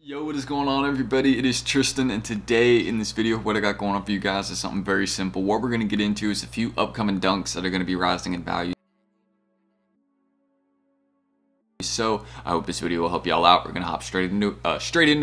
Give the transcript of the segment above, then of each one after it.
Yo, what is going on, everybody? It is Tristan, and today in this video what I got going on for you guys is something very simple. What we're going to get into is a few upcoming dunks that are going to be rising in value. So I hope this video will help y'all out. We're gonna hop straight into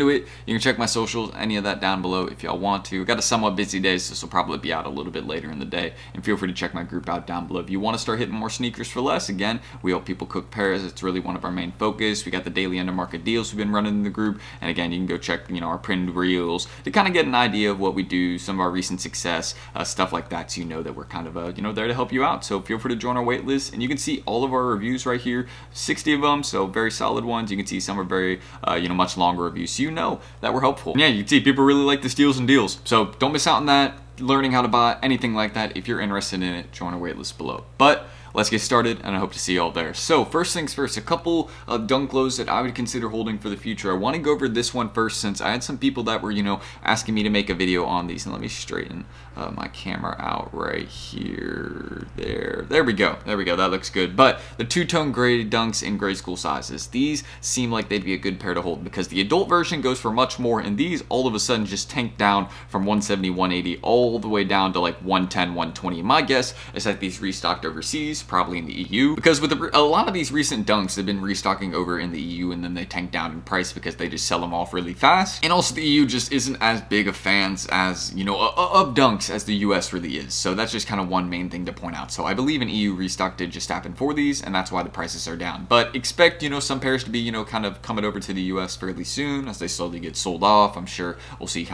it. You can check my socials, any of that down below if y'all want to. Got a somewhat busy day, so this will probably be out a little bit later in the day. And feel free to check my group out down below if you want to start hitting more sneakers for less. Again, we help people cook pairs. It's really one of our main focus. We got the daily under market deals we've been running in the group. And again, you can go check our pinned reels to kind of get an idea of what we do, some of our recent success, stuff like that, so you know that we're kind of there to help you out. So feel free to join our wait list, and you can see all of our reviews right here, 60 of them. So very solid ones. You can see some are very much longer reviews, so you know that we're helpful. And yeah, you can see people really like the steals and deals, so don't miss out on that. Learning how to buy anything like that, if you're interested in it, join our waitlist below. But let's get started, and I hope to see you all there. So first things first, a couple of dunk lows that I would consider holding for the future. I want to go over this one first, since I had some people that were asking me to make a video on these. And let me straighten my camera out right here. There we go, that looks good. But the two-tone gray dunks in grade school sizes, these seem like they'd be a good pair to hold, because the adult version goes for much more, and these all of a sudden just tank down from 170, 180 all the way down to like 110, 120. My guess is that these restocked overseas, probably in the EU, because with a lot of these recent dunks, they've been restocking over in the EU, and then they tank down in price because they just sell them off really fast. And also the EU just isn't as big of fans as of dunks as the US really is. So that's just kind of one main thing to point out. So I believe an EU restock did just happen for these, and that's why the prices are down. But expect some pairs to be kind of coming over to the US fairly soon as they slowly get sold off. I'm sure we'll see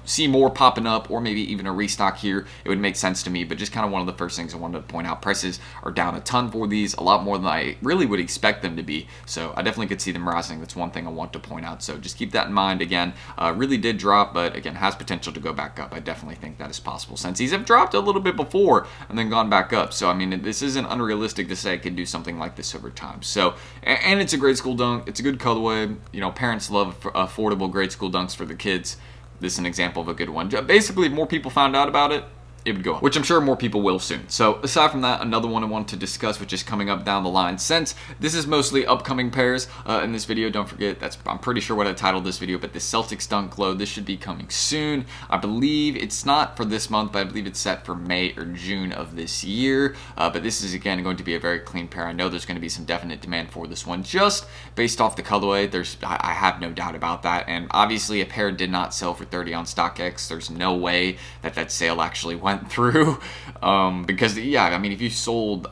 see more popping up, or maybe even a restock here. It would make sense to me. But just kind of one of the first things I wanted to point out, prices are down a ton for these, a lot more than I really would expect them to be. So I definitely could see them rising. That's one thing I want to point out. So just keep that in mind. Again, really did drop, but again, has potential to go back up. I definitely think that is possible, since these have dropped a little bit before and then gone back up. So I mean, this isn't unrealistic to say I could do something like this over time. So, and it's a grade school dunk. It's a good colorway. Parents love affordable grade school dunks for the kids. This is an example of a good one. Basically, if more people found out about it, it would go up, which I'm sure more people will soon. So aside from that, another one I wanted to discuss, which is coming up down the line, since this is mostly upcoming pairs in this video. Don't forget, I'm pretty sure what I titled this video, but the Celtic Stunt Glow, this should be coming soon. I believe it's not for this month, but I believe it's set for May or June of this year. But this is again going to be a very clean pair. I know there's going to be some definite demand for this one, just based off the colorway. I have no doubt about that. And obviously a pair did not sell for 30 on StockX. There's no way that sale actually went through, because yeah, I mean, if you sold,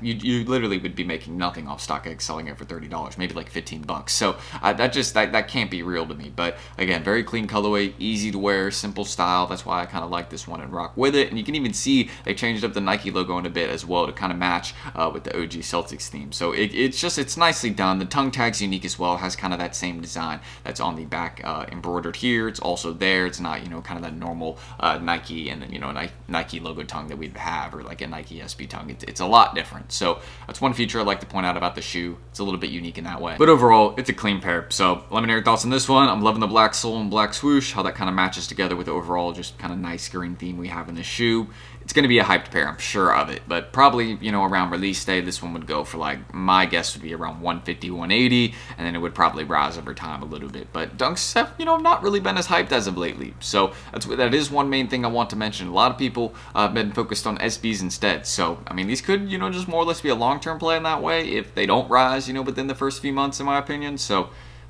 you literally would be making nothing off StockX selling it for $30, maybe like 15 bucks. So that can't be real to me. But again, very clean colorway, easy to wear, simple style. That's why I kind of like this one and rock with it. And you can even see they changed up the Nike logo in a bit as well to kind of match with the OG Celtics theme. So it's nicely done. The tongue tag's unique as well. It has kind of that same design that's on the back embroidered here. It's also there. It's not kind of that normal Nike and then Nike logo tongue that we'd have, or like a Nike SB tongue. It's a lot different. So that's one feature I'd like to point out about the shoe. It's a little bit unique in that way. But overall, it's a clean pair. So let me know your thoughts on this one. I'm loving the black sole and black swoosh, how that kind of matches together with the overall just kind of nice green theme we have in the shoe. It's going to be a hyped pair, I'm sure of it. But probably, around release day, this one would go for, like, my guess would be around 150, 180, and then it would probably rise over time a little bit. But dunks have, not really been as hyped as of lately. So that is one main thing I want to mention. A lot of people have been focused on SBs instead. So, I mean, these could, just more or less be a long-term play in that way if they don't rise, within the first few months, in my opinion. So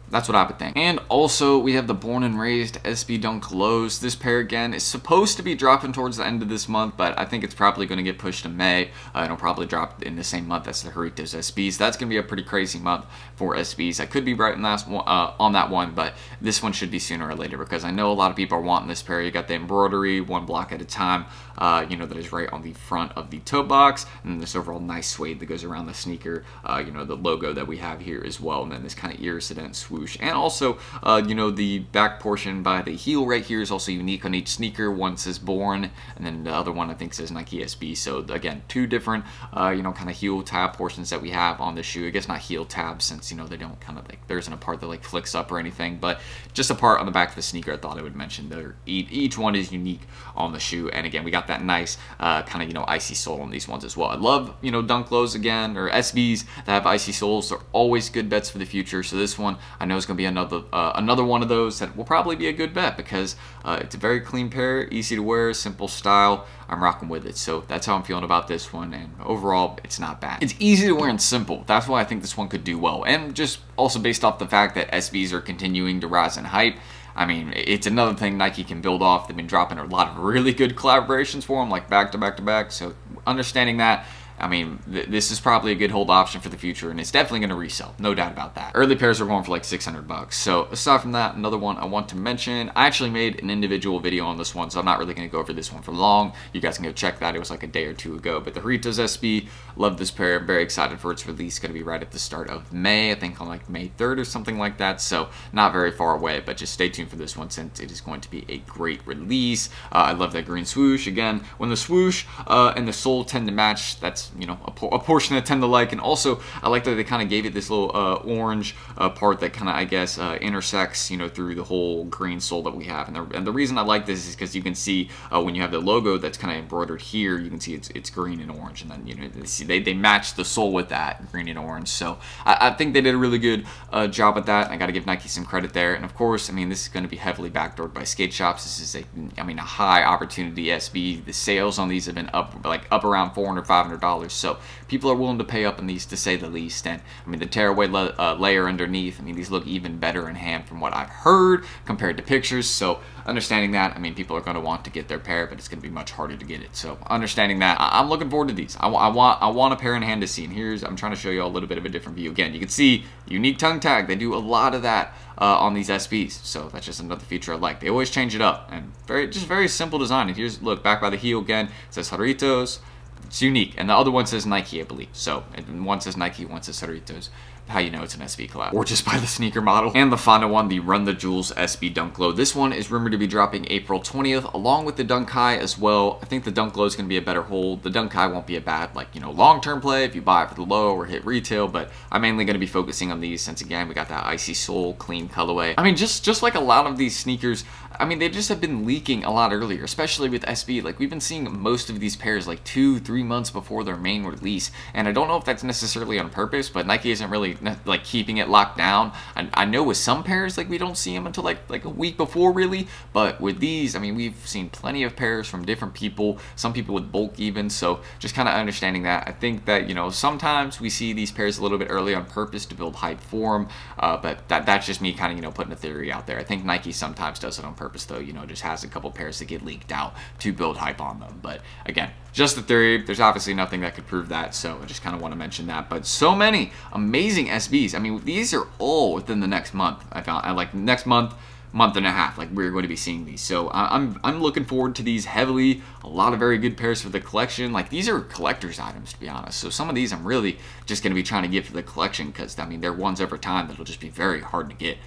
that's what I would think. And also, we have the Born and Raised SB Dunk Lows. This pair, again, is supposed to be dropping towards the end of this month, but I think it's probably going to get pushed to May. It'll probably drop in the same month as the Doritos SBs. That's going to be a pretty crazy month for SBs. I could be right on that one, but this one should be sooner or later, because I know a lot of people are wanting this pair. You got the embroidery, one block at a time, that is right on the front of the toe box, and then this overall nice suede that goes around the sneaker, the logo that we have here as well, and then this kind of iridescent swoosh. And also, the back portion by the heel right here is also unique on each sneaker. One says Born, and then the other one I think says Nike SB. So again, two different, kind of heel tab portions that we have on the shoe. I guess not heel tabs, since they don't kind of there isn't a part that like flicks up or anything, but just a part on the back of the sneaker. I thought I would mention there. Each one is unique on the shoe, and again, we got that nice kind of icy sole on these ones as well. I love dunk lows again, or SBs that have icy soles. They're always good bets for the future. So this one, I know know it's going to be another one of those that will probably be a good bet because it's a very clean pair, easy to wear, simple style. I'm rocking with it. So that's how I'm feeling about this one. And overall, it's not bad. It's easy to wear and simple. That's why I think this one could do well. And just also based off the fact that SBs are continuing to rise in hype. I mean, it's another thing Nike can build off. They've been dropping a lot of really good collaborations for them, like back to back to back. So understanding that, I mean, this is probably a good hold option for the future, and it's definitely going to resell, no doubt about that. Early pairs are going for like $600. So aside from that, another one I want to mention, I actually made an individual video on this one, so I'm not really going to go over this one for long. You guys can go check that. It was like a day or two ago. But the Doritos SB, love this pair. I'm very excited for its release. Going to be right at the start of May, I think on like May 3rd or something like that. So not very far away, but just stay tuned for this one since it is going to be a great release. I love that green swoosh. Again, when the swoosh and the sole tend to match, that's, you know, a portion I tend to like. And also I like that they kind of gave it this little orange part that kind of, I guess, intersects, you know, through the whole green sole that we have. And the reason I like this is because you can see when you have the logo that's kind of embroidered here, you can see it's green and orange, and then, you know, they match the sole with that green and orange. So I think they did a really good job at that. I got to give Nike some credit there. And of course, I mean, this is going to be heavily backdoored by skate shops. This is a high opportunity SB. The sales on these have been up around $400, $500. So people are willing to pay up in these, to say the least. And I mean, the tearaway layer underneath, I mean, these look even better in hand from what I've heard compared to pictures. So understanding that, I mean, people are going to want to get their pair, but it's going to be much harder to get it. So understanding that, I'm looking forward to these. I want a pair in hand to see. And I'm trying to show you all a little bit of a different view. Again, you can see unique tongue tag. They do a lot of that on these SBs. So that's just another feature I like. They always change it up, and very simple design. And here's, look, back by the heel again, it says Doritos. It's unique, and the other one says Nike, I believe. So one says Nike, one says Doritos. How you know it's an SB collab, or just by the sneaker model. And the final one, the Run the Jewels SB Dunk Low. This one is rumored to be dropping April 20th, along with the Dunk High as well. I think the Dunk Low is going to be a better hold. The Dunk High won't be a bad, like, you know, long-term play if you buy it for the low or hit retail, but I'm mainly going to be focusing on these since, again, we got that icy sole, clean colorway. I mean, just like a lot of these sneakers, I mean, they just have been leaking a lot earlier, especially with SB. Like, we've been seeing most of these pairs like 2-3 months before their main release, and I don't know if that's necessarily on purpose, but Nike isn't really like keeping it locked down. I know with some pairs, like, we don't see them until like a week before, really, but with these, I mean, we've seen plenty of pairs from different people, some people with bulk even. So just kind of understanding that, I think that, you know, sometimes we see these pairs a little bit early on purpose to build hype for them, but that's just me kind of, you know, putting a theory out there. I think Nike sometimes does it on purpose, though, you know, just has a couple pairs that get leaked out to build hype on them. But again, just a theory. There's obviously nothing that could prove that, so I just kind of want to mention that. But so many amazing SBs. I mean, these are all within the next month. I found, like, next month and a half, like, we're going to be seeing these. So I'm looking forward to these heavily. A lot of very good pairs for the collection. Like, these are collector's items, to be honest. So some of these I'm really just going to be trying to get for the collection, because I mean, they're ones over time that'll just be very hard to get.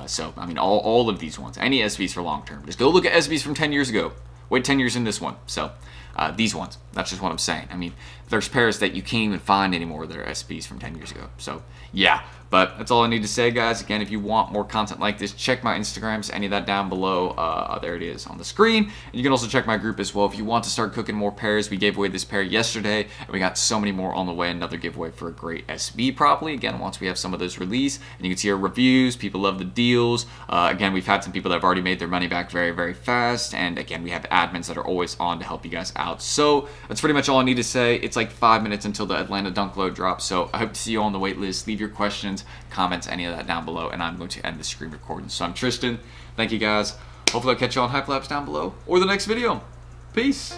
So I mean, all of these ones, any SBs for long term, just go look at SBs from 10 years ago. Wait 10 years in this one. So these ones, that's just what I'm saying. I mean, there's pairs that you can't even find anymore that are SBs from 10 years ago. So yeah, but that's all I need to say, guys. Again, if you want more content like this, check my Instagrams, any of that down below. There it is on the screen. And you can also check my group as well if you want to start cooking more pairs. We gave away this pair yesterday, and we got so many more on the way. Another giveaway for a great SB, probably, again, once we have some of those released. And you can see our reviews. People love the deals. Again, we've had some people that have already made their money back very fast. And again, we have admins that are always on to help you guys out. So that's pretty much all I need to say. It's like 5 minutes until the Atlanta Dunk Low drops. So I hope to see you all on the wait list. Leave your questions, comments, any of that down below, and I'm going to end the screen recording. So I'm Tristan. Thank you, guys. Hopefully I'll catch you on Hype Labs down below or the next video. Peace.